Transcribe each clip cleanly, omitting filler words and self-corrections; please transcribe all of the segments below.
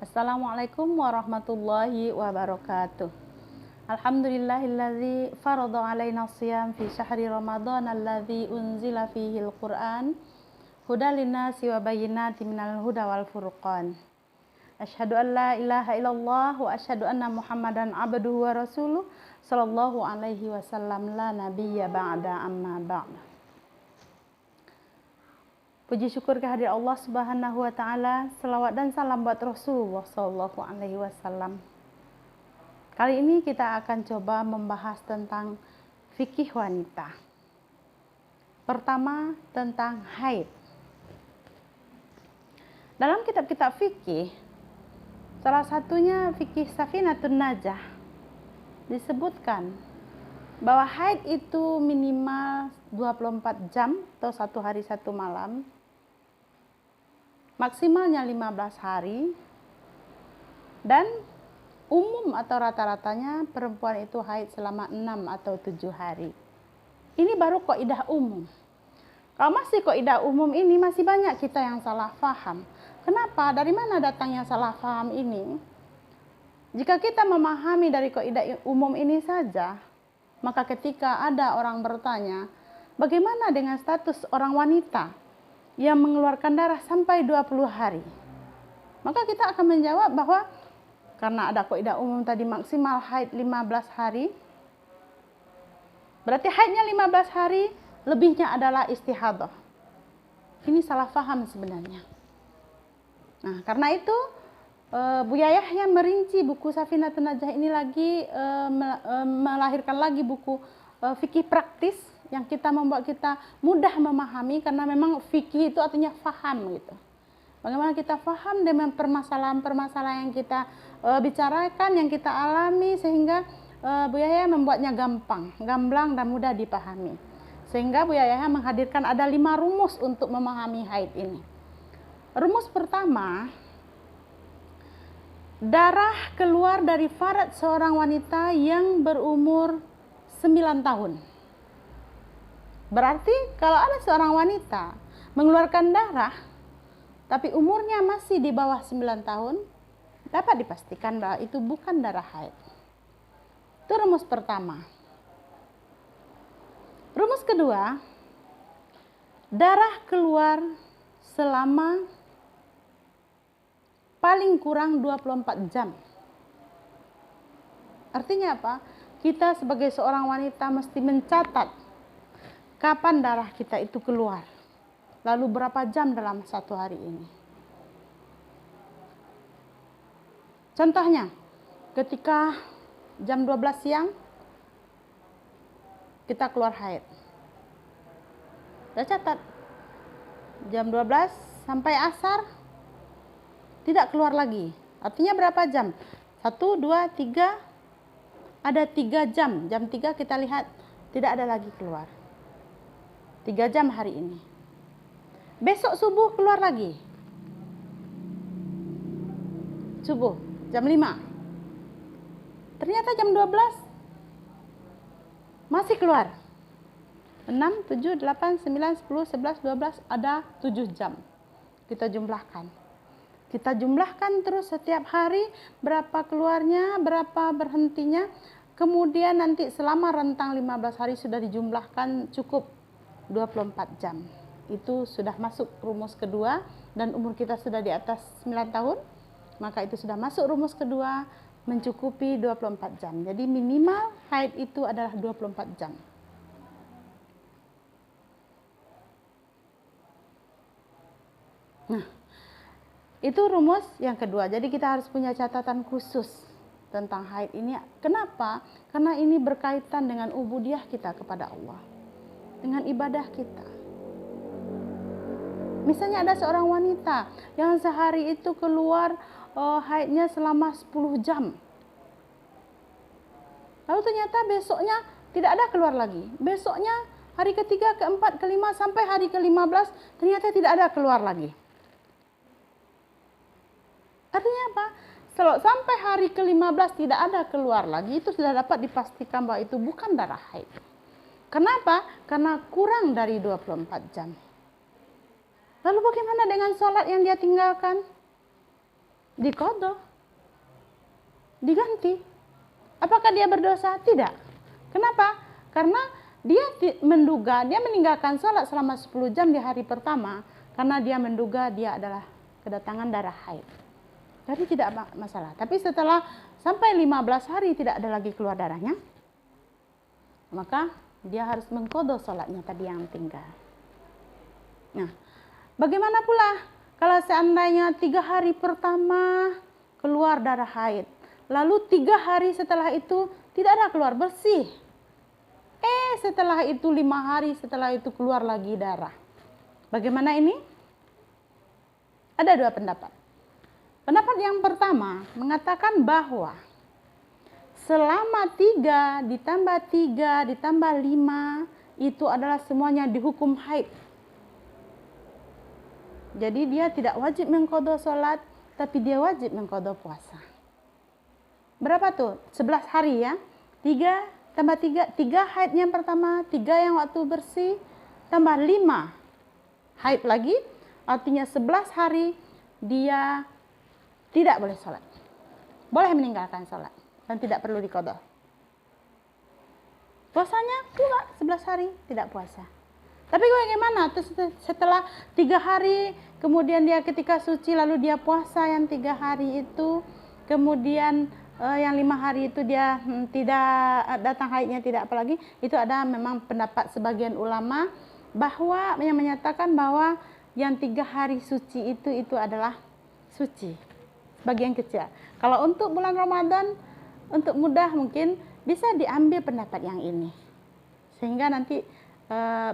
Assalamualaikum warahmatullahi wabarakatuh. Alhamdulillahilladzi farada alaina shiyam fi syahri Ramadan alladzi unzila fihi al-Qur'an hudan linnasi wa bayyinatin minal huda wal furqan. Asyhadu an la ilaha illallah wa asyhadu anna Muhammadan abduhu wa rasuluh sallallahu alaihi wasallam la nabiyya ba'da amma ba'da. Puji syukur kehadirat Allah Subhanahu wa taala, selawat dan salam buat Rasulullah sallallahu alaihi wasallam. Kali ini kita akan coba membahas tentang fikih wanita. Pertama, tentang haid. Dalam kitab-kitab fikih, salah satunya fikih Safinatun Najah, disebutkan bahwa haid itu minimal 24 jam atau 1 hari 1 malam, maksimalnya 15 hari, dan umum atau rata-ratanya perempuan itu haid selama 6 atau 7 hari. Ini baru kaidah umum. Kalau masih kaidah umum ini masih banyak kita yang salah faham. Kenapa? Dari mana datangnya salah faham ini? Jika kita memahami dari kaidah umum ini saja, maka ketika ada orang bertanya, bagaimana dengan status orang wanita yang mengeluarkan darah sampai 20 hari? Maka kita akan menjawab bahwa karena ada kaidah umum tadi maksimal haid 15 hari, berarti haidnya 15 hari, lebihnya adalah istihadah. Ini salah faham sebenarnya. Nah, karena itu Buya Yahya merinci buku Safinatun Najah ini lagi, melahirkan lagi buku fikih praktis yang membuat kita mudah memahami, karena memang fikih itu artinya faham gitu. Bagaimana kita faham dengan permasalahan-permasalahan yang kita bicarakan, yang kita alami, sehingga Buya Yahya membuatnya gampang, gamblang dan mudah dipahami. Sehingga Buya Yahya menghadirkan ada 5 rumus untuk memahami haid ini. Rumus pertama, darah keluar dari faraj seorang wanita yang berumur 9 tahun. Berarti kalau ada seorang wanita mengeluarkan darah tapi umurnya masih di bawah 9 tahun, dapat dipastikan bahwa itu bukan darah haid. Itu rumus pertama. Rumus kedua, darah keluar selama paling kurang 24 jam. Artinya apa? Kita sebagai seorang wanita mesti mencatat kapan darah kita itu keluar, lalu berapa jam dalam 1 hari ini. Contohnya, ketika jam 12 siang kita keluar haid, kita catat jam 12 sampai asar tidak keluar lagi. Artinya berapa jam? 1, 2, 3, ada 3 jam. Jam 3 kita lihat tidak ada lagi keluar. 3 jam hari ini. Besok subuh keluar lagi. Subuh, jam 5. Ternyata jam 12 masih keluar. 6, 7, 8, 9, 10, 11, 12, ada 7 jam. Kita jumlahkan. Kita jumlahkan terus setiap hari, berapa keluarnya, berapa berhentinya. Kemudian nanti selama rentang 15 hari sudah dijumlahkan cukup 24 jam. Itu sudah masuk rumus kedua, dan umur kita sudah di atas 9 tahun, maka itu sudah masuk rumus kedua, mencukupi 24 jam. Jadi minimal haid itu adalah 24 jam. Nah, itu rumus yang kedua. Jadi kita harus punya catatan khusus tentang haid ini. Kenapa? Karena ini berkaitan dengan ubudiyah kita kepada Allah, dengan ibadah kita. Misalnya ada seorang wanita yang sehari itu keluar haidnya selama 10 jam. Lalu ternyata besoknya tidak ada keluar lagi. Besoknya hari ketiga, keempat, kelima, sampai hari ke-15 ternyata tidak ada keluar lagi. Artinya apa? Kalau sampai hari ke-15 tidak ada keluar lagi, itu sudah dapat dipastikan bahwa itu bukan darah haid. Kenapa? Karena kurang dari 24 jam. Lalu bagaimana dengan sholat yang dia tinggalkan? Diqadha, diganti. Apakah dia berdosa? Tidak. Kenapa? Karena dia menduga, dia meninggalkan sholat selama 10 jam di hari pertama karena dia menduga dia adalah kedatangan darah haid. Jadi tidak masalah. Tapi setelah sampai 15 hari tidak ada lagi keluar darahnya, maka dia harus mengqadha sholatnya tadi yang tinggal. Nah, bagaimana pula kalau seandainya 3 hari pertama keluar darah haid, lalu 3 hari setelah itu tidak ada keluar bersih. Setelah itu 5 hari setelah itu keluar lagi darah. Bagaimana ini? Ada 2 pendapat. Pendapat yang pertama mengatakan bahwa selama 3 ditambah 3 ditambah 5 itu adalah semuanya dihukum haid. Jadi dia tidak wajib mengqadha sholat, tapi dia wajib mengqadha puasa. Berapa tuh? 11 hari ya. 3 tambah 3 haid yang pertama, 3 yang waktu bersih, tambah 5 haid lagi, artinya 11 hari dia tidak boleh sholat. Boleh meninggalkan sholat dan tidak perlu diqadha. Puasanya pula 11 hari tidak puasa. Tapi bagaimana setelah 3 hari, kemudian dia ketika suci lalu dia puasa yang 3 hari itu, kemudian yang 5 hari itu dia tidak datang haidnya, tidak apalagi, itu ada memang pendapat sebagian ulama bahwa yang menyatakan bahwa yang 3 hari suci itu adalah suci, bagian kecil. Kalau untuk bulan Ramadan, untuk mudah mungkin bisa diambil pendapat yang ini, sehingga nanti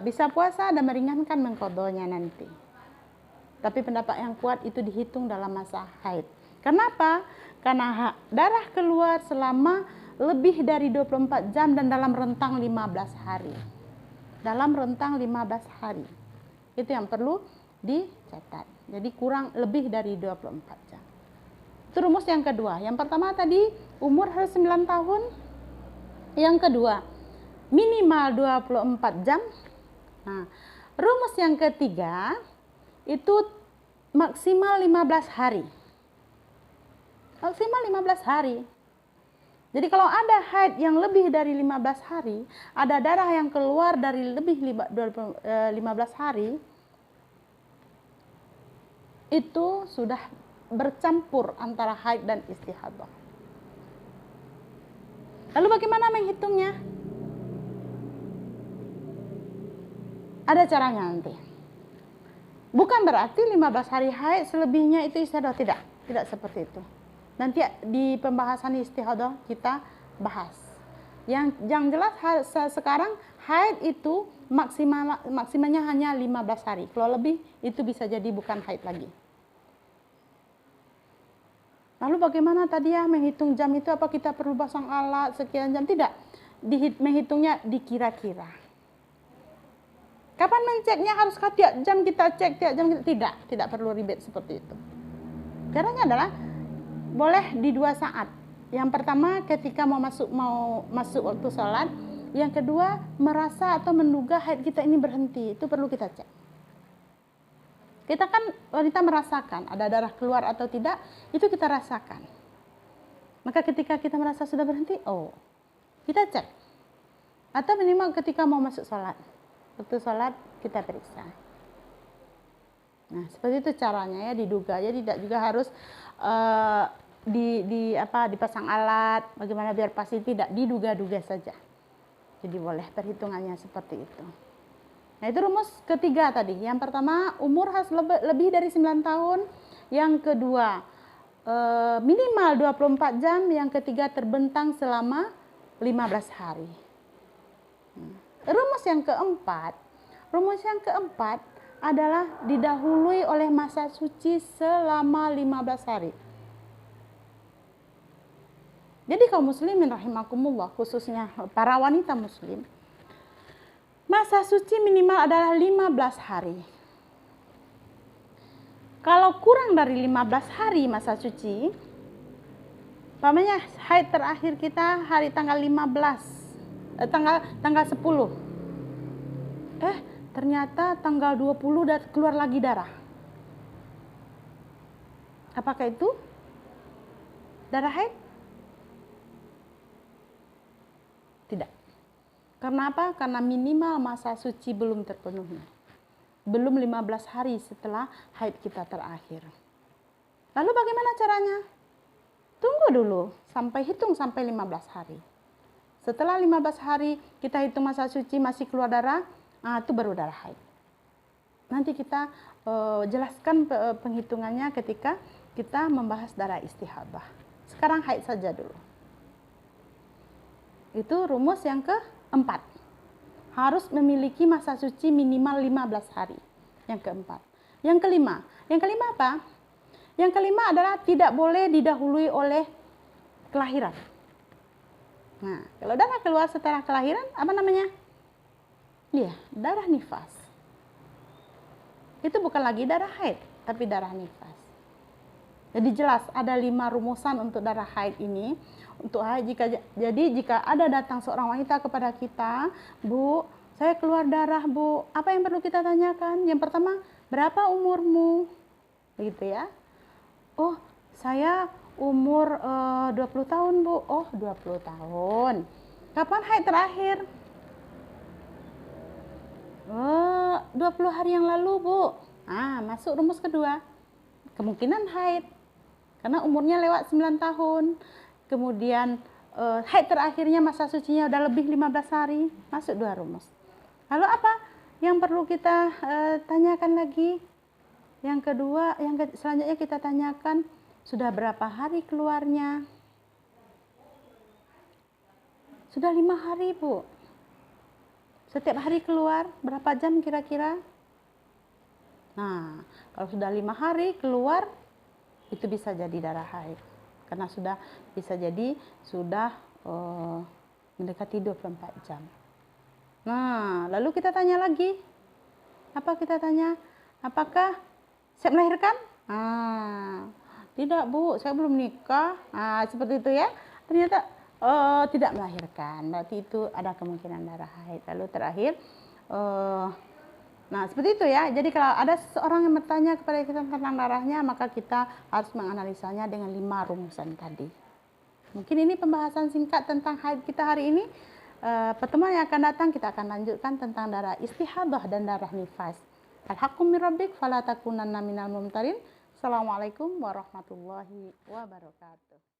bisa puasa dan meringankan mengqadhanya nanti. Tapi pendapat yang kuat itu dihitung dalam masa haid. Kenapa? Karena darah keluar selama lebih dari 24 jam dan dalam rentang 15 hari. Dalam rentang 15 hari. Itu yang perlu dicatat. Jadi kurang lebih dari 24 jam. Itu rumus yang kedua. Yang pertama tadi umur harus 9 tahun. Yang kedua minimal 24 jam. Nah, rumus yang ketiga itu maksimal 15 hari. Maksimal 15 hari. Jadi kalau ada haid yang lebih dari 15 hari, ada darah yang keluar dari lebih 15 hari, itu sudah bercampur antara haid dan istihadah. Lalu bagaimana menghitungnya? Ada caranya nanti. Bukan berarti 15 hari haid selebihnya itu istihadah, tidak. Tidak seperti itu. Nanti di pembahasan istihadah kita bahas. Yang jelas sekarang haid itu maksimalnya hanya 15 hari. Kalau lebih itu bisa jadi bukan haid lagi. Lalu bagaimana tadi ya menghitung jam itu, apa kita perlu pasang alat sekian jam? Tidak. Menghitungnya dikira-kira. Kapan menceknya? Haruskah tiap jam kita cek, tiap jam kita? Tidak perlu ribet seperti itu. Caranya adalah boleh di 2 saat. Yang pertama ketika mau masuk waktu sholat. Yang kedua merasa atau menduga haid kita ini berhenti. Itu perlu kita cek. Kita kan wanita merasakan ada darah keluar atau tidak, itu kita rasakan. Maka ketika kita merasa sudah berhenti, kita cek. Atau minimal ketika mau masuk sholat. Waktu sholat kita periksa. Nah, seperti itu caranya ya, diduga. Jadi tidak juga harus dipasang alat, bagaimana biar pasti, tidak, diduga-duga saja. Jadi boleh perhitungannya seperti itu. Nah, itu rumus ketiga tadi. Yang pertama, umur harus lebih dari 9 tahun. Yang kedua, minimal 24 jam. Yang ketiga, terbentang selama 15 hari. Rumus yang keempat adalah didahului oleh masa suci selama 15 hari. Jadi kaum muslimin rahimakumullah, khususnya para wanita muslim, masa suci minimal adalah 15 hari. Kalau kurang dari 15 hari masa suci, umpamanya haid terakhir kita hari tanggal 15, tanggal 10. Ternyata tanggal 20 keluar lagi darah. Apakah itu darah haid? Tidak. Karena apa? Karena minimal masa suci belum terpenuhi. Belum 15 hari setelah haid kita terakhir. Lalu bagaimana caranya? Tunggu dulu, hitung sampai 15 hari. Setelah 15 hari kita hitung masa suci masih keluar darah, itu baru darah haid. Nanti kita jelaskan penghitungannya ketika kita membahas darah istihadah. Sekarang haid saja dulu. Itu rumus yang keempat. Harus memiliki masa suci minimal 15 hari. Yang keempat. Yang kelima. Yang kelima apa? Yang kelima adalah tidak boleh didahului oleh kelahiran. Nah, kalau darah keluar setelah kelahiran, apa namanya? Iya, darah nifas. Itu bukan lagi darah haid, tapi darah nifas. Jadi jelas ada 5 rumusan untuk darah haid ini. Untuk haid jika ada datang seorang wanita kepada kita, Bu, saya keluar darah, Bu. Apa yang perlu kita tanyakan? Yang pertama, berapa umurmu? Begitu ya. Oh, saya umur 20 tahun, Bu. Oh, 20 tahun. Kapan haid terakhir? 20 hari yang lalu, Bu. Masuk rumus kedua. Kemungkinan haid. Karena umurnya lewat 9 tahun. Kemudian haid terakhirnya masa sucinya udah lebih 15 hari. Masuk 2 rumus. Lalu apa yang perlu kita tanyakan lagi? Yang kedua, selanjutnya kita tanyakan, sudah berapa hari keluarnya? Sudah 5 hari, Bu. Setiap hari keluar, berapa jam kira-kira? Nah, kalau sudah 5 hari keluar, itu bisa jadi darah haid. Karena bisa jadi mendekati 24 jam. Nah, lalu kita tanya lagi. Apa kita tanya? Apakah siap melahirkan? Tidak, Bu, saya belum nikah. Seperti itu ya. Ternyata tidak melahirkan. Berarti itu ada kemungkinan darah haid. Lalu terakhir, nah seperti itu ya. Jadi kalau ada seseorang yang bertanya kepada kita tentang darahnya, maka kita harus menganalisanya dengan 5 rumusan tadi. Mungkin ini pembahasan singkat tentang haid kita hari ini. Pertemuan yang akan datang kita akan lanjutkan tentang darah istihadah dan darah nifas. Al-haqqu min rabbik fala takunanna minal mumtarin. Assalamualaikum warahmatullahi wabarakatuh.